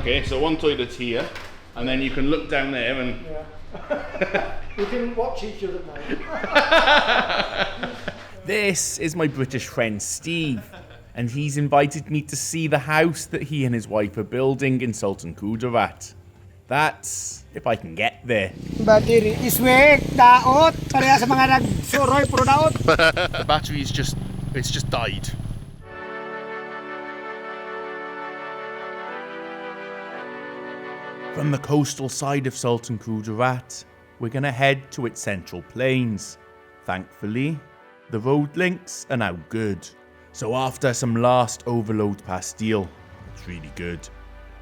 Okay, so one toilet's here, and then you can look down there and... Yeah. We can watch each other now. This is my British friend Steve, and he's invited me to see the house that he and his wife are building in Sultan Kudarat. That's if I can get there. Battery is weak, Daot. Pareha sa mga nagsuroy puro Daot. The battery is just died. From the coastal side of Sultan Kudarat, we're gonna head to its central plains. Thankfully, the road links are now good. So after some last overload pastille, it's really good,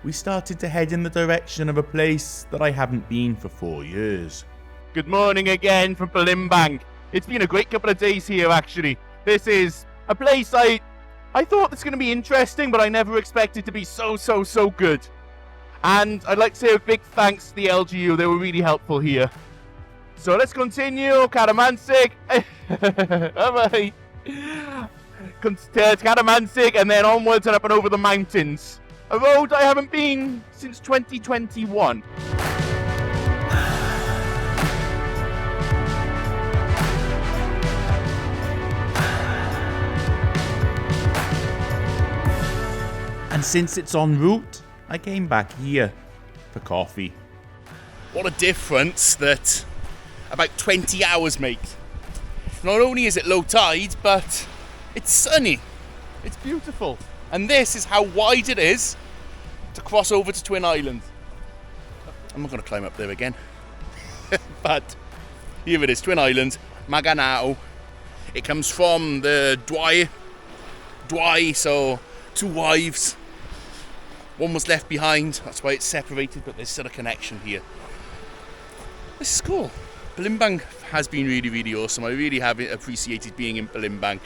we started to head in the direction of a place that I haven't been for 4 years. Good morning again from Palimbang. It's been a great couple of days here, actually. This is a place I thought it's going to be interesting, but I never expected to be so good. And I'd like to say a big thanks to the LGU. They were really helpful here. So let's continue. Kalamansig. Bye-bye. Kalamansig, and then onwards and up and over the mountains. A road I haven't been since 2021. And since it's en route, I came back here for coffee. What a difference that about 20 hours makes. Not only is it low tide, but it's sunny. It's beautiful. And this is how wide it is to cross over to Twin Island. I'm not going to climb up there again. But here it is, Twin Island, Maganao. It comes from the Dwai, so 2 wives. One was left behind, that's why it's separated, but there's still a connection here. This is cool. Palimbang has been really awesome. I really have appreciated being in Palimbang,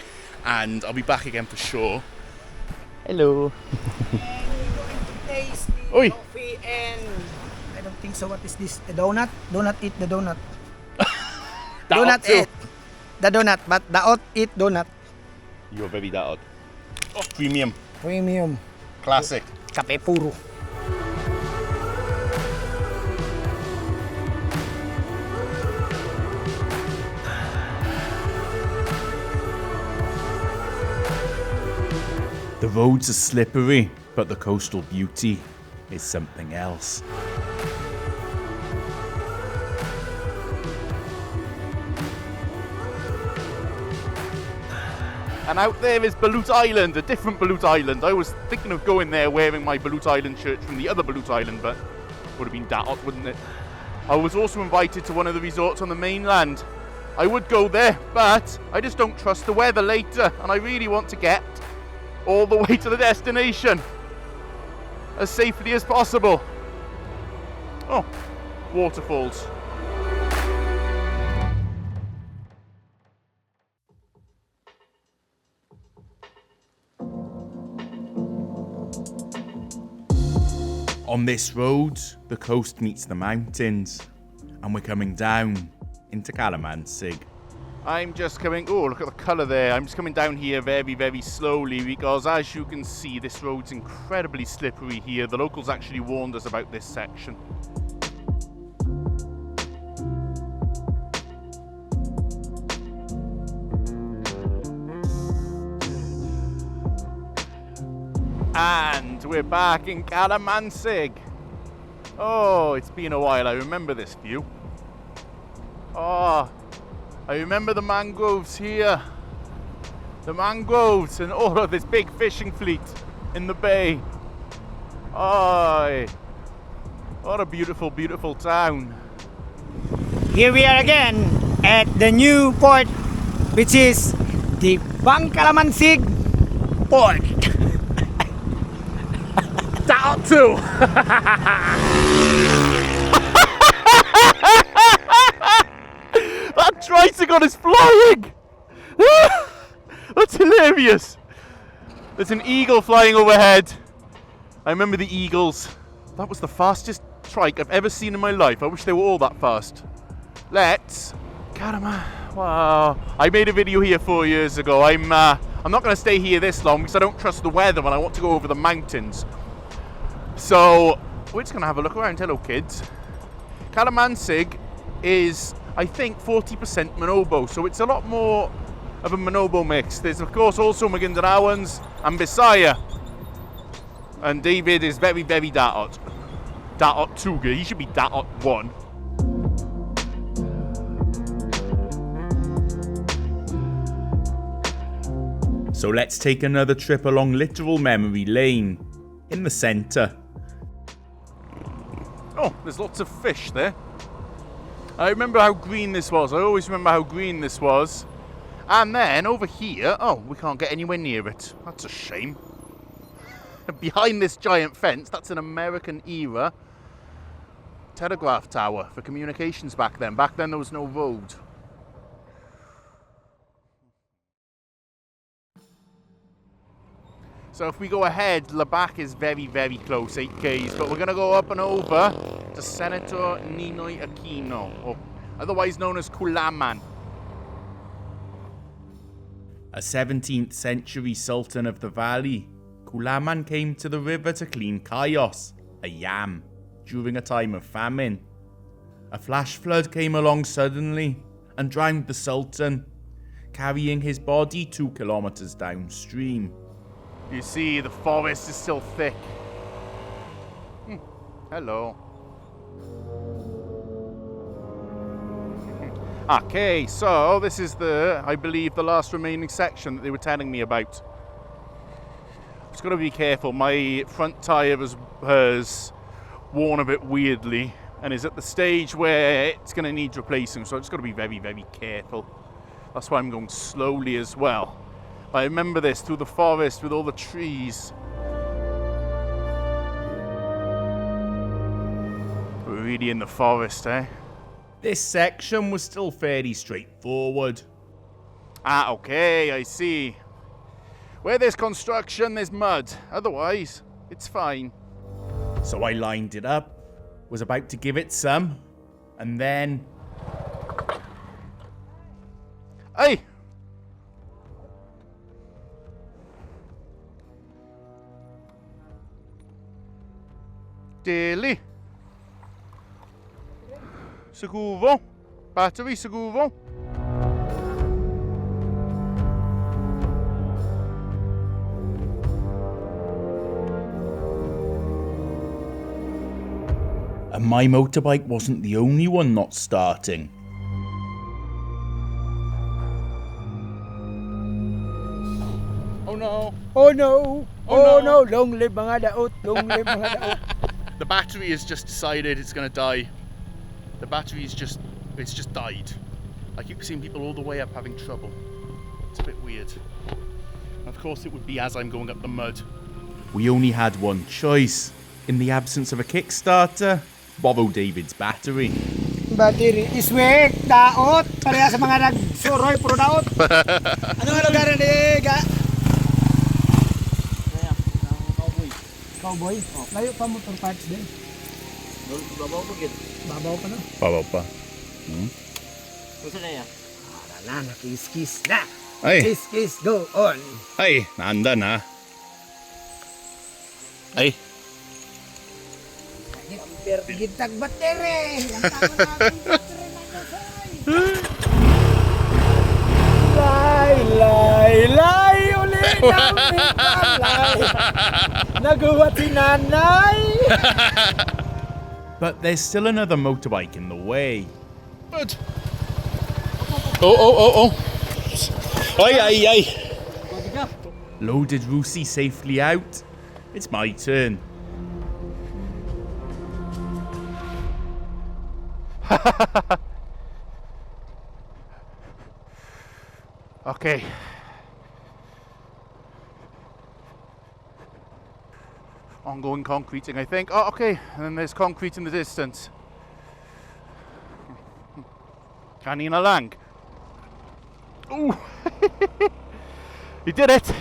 and I'll be back again for sure. Hello. Taste Oi. coffee and I don't think so. What is this? A donut? Donut eat the donut. Donut eat the donut, but Daot eat donut. You're very Daot. Oh, premium. Premium. Classic. Kape puro. The roads are slippery, but the coastal beauty is something else. And out there is Balut Island, a different Balut Island. I was thinking of going there wearing my Balut Island shirt from the other Balut Island, but it would have been Daot, wouldn't it? I was also invited to one of the resorts on the mainland. I would go there, but I just don't trust the weather later, and I really want to get all the way to the destination as safely as possible. Oh, waterfalls. On this road, the coast meets the mountains, and we're coming down into Kalamansig. I'm just coming, oh look at the colour there, I'm just coming down here very slowly because as you can see this road's incredibly slippery here. The locals actually warned us about this section. And we're back in Kalamansig. Oh, it's been a while, I remember this view. Oh, I remember the mangroves here. The mangroves and all of this big fishing fleet in the bay. Oh, what a beautiful town. Here we are again at the new port, which is the Kalamansig port. Daot too. That tricycle is flying! That's hilarious! There's an eagle flying overhead. I remember the eagles. That was the fastest trike I've ever seen in my life. I wish they were all that fast. Let's... Wow. I made a video here 4 years ago. I'm not going to stay here this long because I don't trust the weather when I want to go over the mountains. So we're just gonna have a look around. Hello, kids. Kalamansig is, I think, 40% Manobo, so it's a lot more of a Manobo mix. There's of course also Magindaraoans and Bisaya. And David is very, very Daot. Daot Tuga. He should be Daot 1. So let's take another trip along literal memory lane in the centre. Oh, there's lots of fish there. I remember how green this was. I always remember how green this was. And then over here, oh, we can't get anywhere near it. That's a shame. Behind this giant fence, that's an American era telegraph tower for communications back then. Back then there was no road. So if we go ahead, Labac is very, very close, 8 Ks, but we're going to go up and over to Senator Ninoy Aquino, or otherwise known as Kulaman. A 17th century sultan of the valley, Kulaman came to the river to clean kayos, a yam, during a time of famine. A flash flood came along suddenly and drowned the sultan, carrying his body 2 kilometers downstream. You see, the forest is still thick. Hello. Okay, so this is I believe, the last remaining section that they were telling me about. Just got to be careful. My front tyre has worn a bit weirdly and is at the stage where it's going to need replacing, so I've just got to be very, very careful. That's why I'm going slowly as well. I remember this, through the forest with all the trees. We're really in the forest, eh? This section was still fairly straightforward. Ah, okay, I see. Where there's construction, there's mud. Otherwise, it's fine. So I lined it up, was about to give it some, and then... Hey! Daily. Seguro. Battery seguro. And my motorbike wasn't the only one not starting. Oh no. Oh no. Oh no. Long live mga Daot. Long live mga Daot. The battery has just decided it's going to die. The battery it's just died. I keep seeing people all the way up having trouble. It's a bit weird. And of course it would be as I'm going up the mud. We only had one choice. In the absence of a Kickstarter, borrow David's battery. Battery is weak, Daot. Pareha sa mga nagsuroy, puro Daot. Ano nga lugar ni Ga? Cowboy? Layo pa motor parts din. Babaw pa gid. Babaw pa na. Babaw pa. Gusto na yan. Na, kiss na. Ay, Kiss, go on. ay, naanda na. Ay, Gitag battery. Ang tama natin battery na kasay. Lay, ulit ang lay. Naguwat si nanay. but there's still another motorbike in the way. Good. Oh. Ay. Loaded Rusi safely out. It's my turn. Okay. Ongoing concreting, I think. Oh, okay. And then there's concrete in the distance. Kanina lang. Ooh. You did it.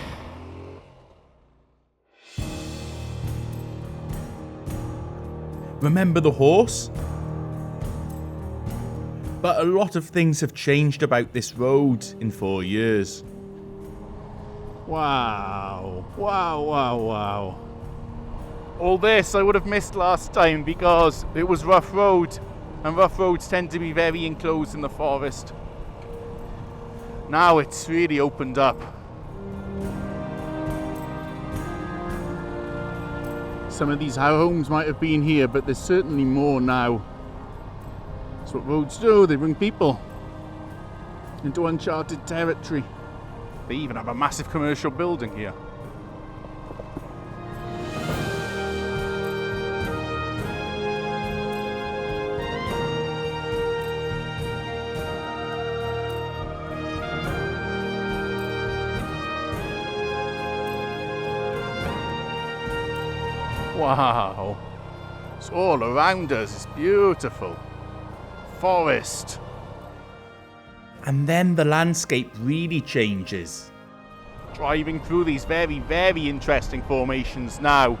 Remember the horse? But a lot of things have changed about this road in 4 years. Wow. All this I would have missed last time because it was rough road, and rough roads tend to be very enclosed in the forest. Now it's really opened up. Some of these homes might have been here, but there's certainly more now. That's what roads do, they bring people into uncharted territory. They even have a massive commercial building here. Wow, it's all around us, it's beautiful. Forest. And then the landscape really changes. Driving through these very, very interesting formations now.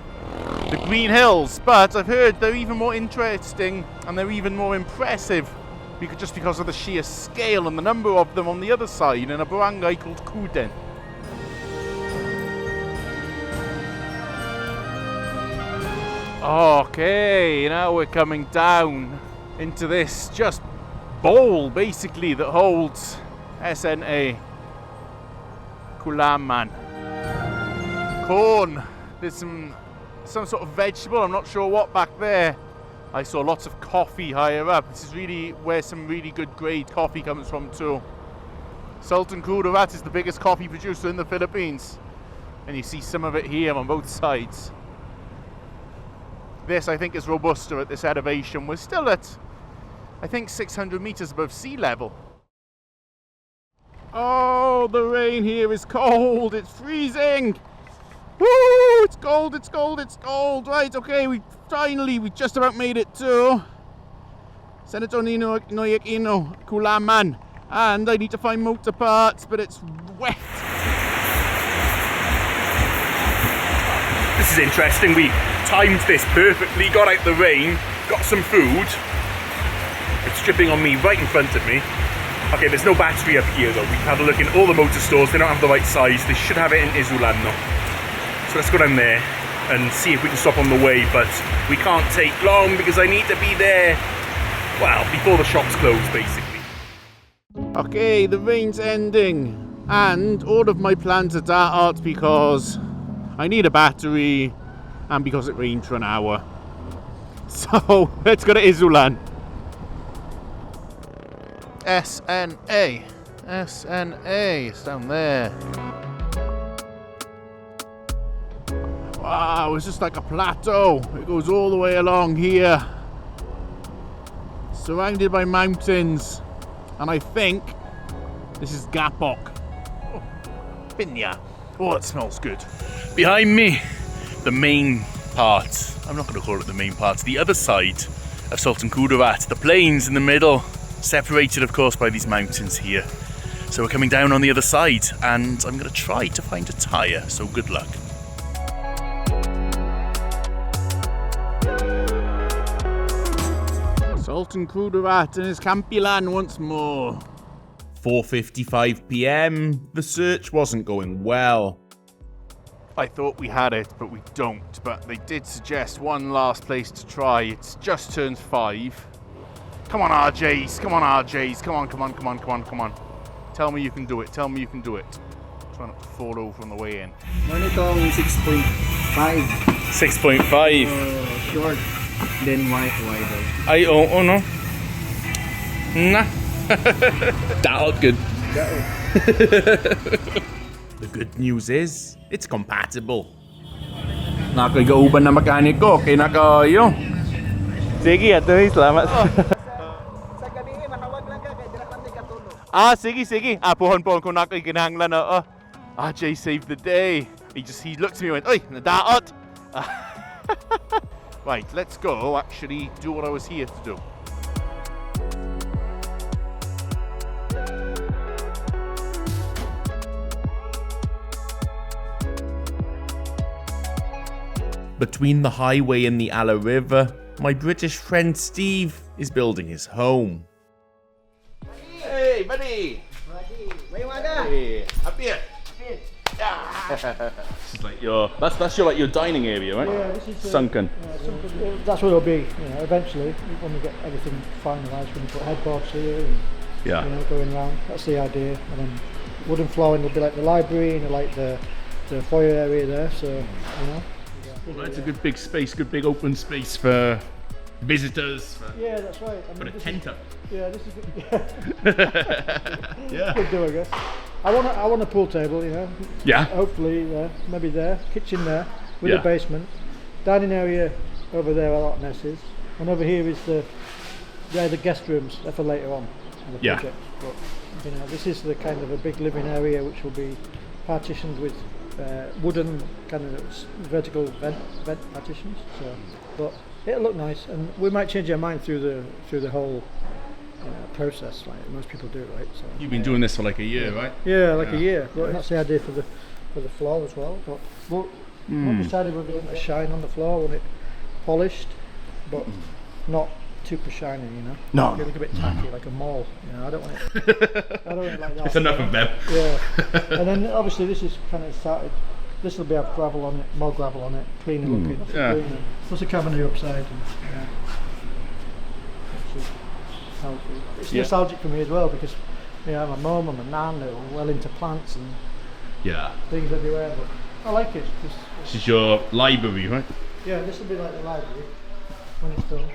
The green hills, but I've heard they're even more interesting and they're even more impressive just because of the sheer scale and the number of them on the other side in a barangay called Kumander. Okay, now we're coming down into this just bowl basically that holds SNA Kulaman. Corn. There's some sort of vegetable, I'm not sure what back there. I saw lots of coffee higher up. This is really where some really good grade coffee comes from too. Sultan Kudarat is the biggest coffee producer in the Philippines. And you see some of it here on both sides. This, I think, is Robusta at this elevation. We're still at, I think, 600 meters above sea level. Oh, the rain here is cold. It's freezing. Woo! It's cold, it's cold, it's cold. Right, okay, we just about made it to Senator Nino Kulaman. And I need to find motor parts, but it's wet. This is interesting. We timed this perfectly, got out the rain, got some food. It's dripping on me right in front of me. Okay, there's no battery up here though. We've had a look in all the motor stores. They don't have the right size. They should have it in Isulan though. So let's go down there and see if we can stop on the way, but we can't take long because I need to be there, well, before the shops close basically. Okay, the rain's ending and all of my plans are Daot because I need a battery and because it rained for an hour. So let's go to Isulan. SNA. SNA. It's down there. Wow, it's just like a plateau. It goes all the way along here. Surrounded by mountains. And I think this is Gapok. Oh, Pinya. Oh, it smells good. Behind me, the main part, I'm not going to call it the main part, the other side of Sultan Kudarat, the plains in the middle, separated of course by these mountains here. So we're coming down on the other side and I'm going to try to find a tyre, so good luck. Sultan Kudarat and his Campilan once more. 4:55 p.m. The search wasn't going well. I thought we had it, but we don't. But they did suggest one last place to try. It's just turned 5. Come on, RJs. Come on, RJs. Come on, come on, come on, come on, come on. Tell me you can do it. Tell me you can do it. Try not to fall over on the way in. Monitong 6.5. 6.5. Short, then wider. Oh no. Nah. Daot good. The good news is, it's compatible. Nakagauban na mechanic ko, kaya nakayo. Sige, atoy, salamat. Sa gabi, manawag lang ka, kaya di na kami katulog. Sige. Pohon ko nakikinahanglan na. Jay saved the day. He looked at me and went, "Oi, Daot." Right, let's go actually do what I was here to do. Between the highway and the Alla River, my British friend Steve is building his home. Hey, buddy! May umaga! Hey, up here! This is like your that's your like your dining area, right? Yeah, this is sunken. That's what it'll be. You know, eventually when we get everything finalised, when we put headboards here and going round. That's the idea. And then wooden flooring will be like the library and like the foyer area there. So you know. Well, that's a good big space, good big open space for visitors. Yeah, that's right. I mean, Put a tent up. Yeah, this is good. Yeah. Could do, I guess. I want a pool table, you know. Yeah. Hopefully, maybe there, kitchen there, with Yeah. a basement, dining area over there, a lot of messes, and over here is the guest rooms. They're for later on in the Yeah. project. But you know, this is the kind of a big living area which will be partitioned with wooden kind of vertical vent partitions. So, but it'll look nice, and we might change our mind through the whole process, like most people do, right? So You've been doing this for like a year, right? yeah, like a year. But that's the idea for the floor as well. But we decided we're going to shine on the floor, want it polished, but not super shiny, you know. No. It'll look a bit tacky, like a mall. You know, I don't want it. I don't want it like that. It's enough of them. Yeah. And then obviously this is kind of started. This will be have gravel on it, more gravel on it, cleaner looking. Yeah. Cleaner. Plus a cabinet upside. And, yeah. It's nostalgic for me as well because my mum and my nan are well into plants and things everywhere. But I like it. This is your library, right? Yeah, this will be like the library when it's done.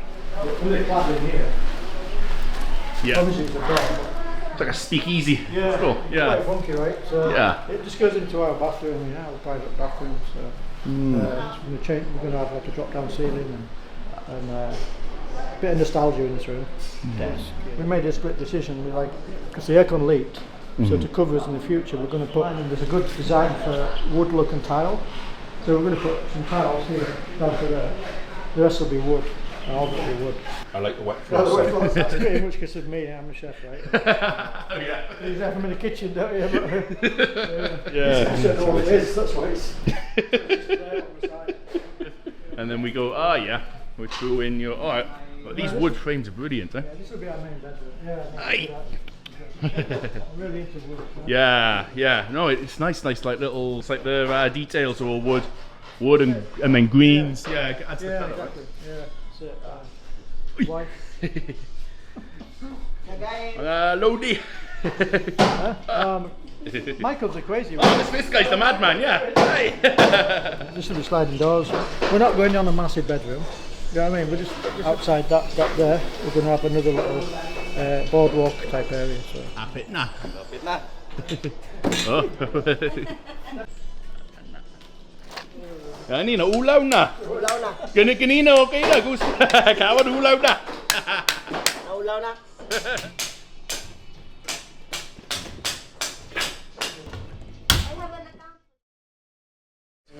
With a clad in here. Yeah. Obviously it's a door. It's like a speakeasy. Yeah. Cool. Yeah. It's quite funky, right? So Yeah. it just goes into our bathroom, our private bathroom. So we're going to have like a drop-down ceiling and a bit of nostalgia in this room. Desk. We made a split decision. We because the aircon leaked, so to cover us in the future, we're going to put. There's a good design for wood look and tile, so we're going to put some tiles here down to there. The rest will be wood. And all of it will be wood. I like the wet Well, floor. the wet floors, that's pretty much because of me. I'm a chef, right? Yeah. You have them in the kitchen, don't you? Yeah. I don't know what it is. That's why it's there on the side. And then we go, we threw in your. Alright. But these wood frames are brilliant, eh? Yeah, this will be our main bedroom. Yeah. Aye. I'm really into wood. Yeah. No, it's nice, like little. It's like the details are all wood and then greens. Yeah, adds the Yeah, colour. exactly. Yeah, that's it. Wife. Lodi. Michael's a crazy one. Oh, this guy's the madman, yeah. Hey. This will be sliding doors. We're not going on a massive bedroom. You know what I mean? We're just outside that there. We're going to have another little boardwalk type area. So. Apit na. Oh. Kanina, ulaw na. Ulaw na. Kanina, okay na. Gusto. Kawan, ulaw na. Ulaw na.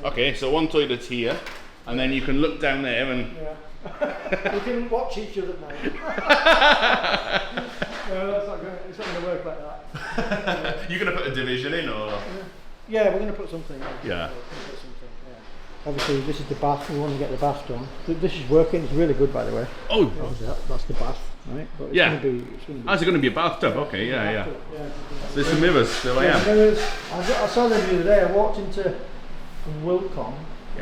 Okay, so one toilet's here, and then you can look down there and. Yeah. We can watch each other at night. No, it's not going to work like that. You're gonna put a division in, or? Yeah, we're going to put something in. Yeah. Obviously, this is the bath. We want to get the bath done. This is working. It's really good, by the way. Oh. That's the bath, right? But it's Yeah. Going to be, Oh, is it going to be a bathtub? Okay, yeah. Yeah. There's some mirrors. There I am. I saw them the other day. I walked into Wilcom,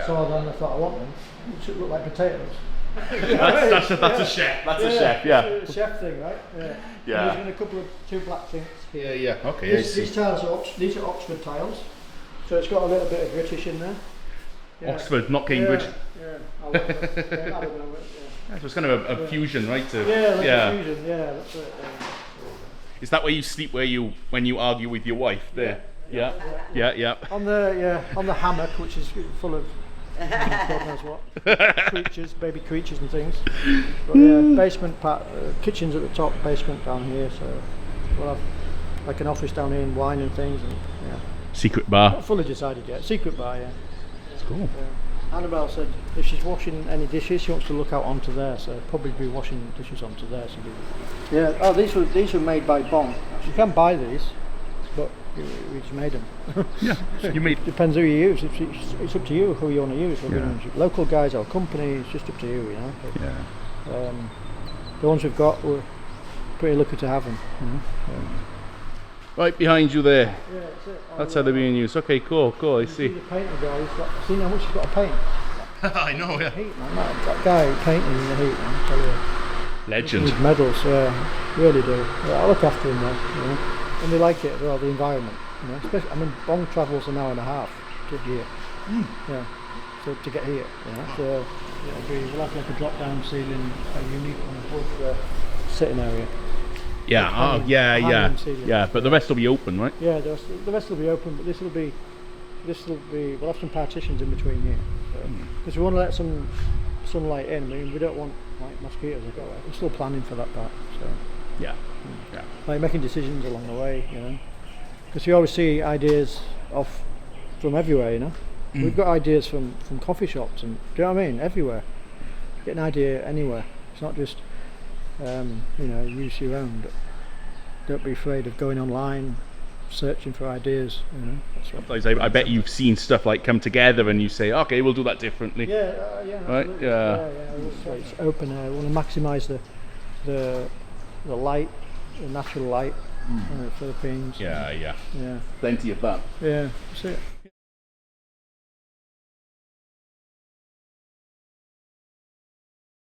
saw them, I thought, I want them. It should look like potatoes. That's a chef. That's a chef. Yeah. It's a chef thing, right? Yeah. Yeah. And there's been two black sinks here. Yeah. Okay. These tiles are these are Oxford tiles, so it's got a little bit of British in there. Yeah. Oxford, not Cambridge. Yeah. I love it. Yeah, I don't know it, yeah. So it's kind of a fusion, right? Yeah, like a fusion. Yeah, that's it. Is that where you sleep? When you argue with your wife? There. Yeah. On the hammock, which is full of God knows what creatures, baby creatures and things. But basement part, kitchen's at the top, basement down here. So we'll have like an office down here and wine and things. And, Secret bar. Not fully decided yet. Secret bar, yeah. That's cool. Annabelle said if she's washing any dishes, she wants to look out onto there. So probably be washing dishes onto there. So yeah. Oh, these were made by Bond. You can buy these, but we just made them. Yeah. You made. Depends who you use. It's up to you who you want to use. Local guys or company, it's just up to you, you know. But, the ones we've got, we're pretty lucky to have them. You know? Right behind you there. Yeah, that's it. That's how they're being used. Okay, cool, I See see. the painter guy, he's got, seen how much he's got to paint? I know, yeah. Heat, man. That guy painting in the heat, man, I tell you. Legend. With medals, yeah, really do. Yeah, I look after him though, you know. And they like it as well, the environment. You know, especially, I mean, Bong travels an hour and a half to here. Yeah, so to get here, you know. So we'll have like a drop-down ceiling, a unique one above the sitting area. Yeah, yeah. But the rest will be open, right? Yeah, the rest will be open, but this will be. We'll have some partitions in between here, because we want to let some sunlight in. I mean, we don't want like mosquitoes to go away. We're still planning for that part. So Yeah. like making decisions along the way, you know, because you always see ideas from everywhere, you know. We've got ideas from coffee shops and do you know what I mean? Everywhere. Get an idea anywhere. It's not just use your own. Don't be afraid of going online, searching for ideas. You know. That's what. Sometimes I bet you've seen stuff like come together and you say, okay, we'll do that differently. Yeah. Right? Absolutely. Yeah. It's open air. We want to maximise the light, the natural light for the Philippines. Yeah. Yeah. Plenty of that. Yeah. That's it.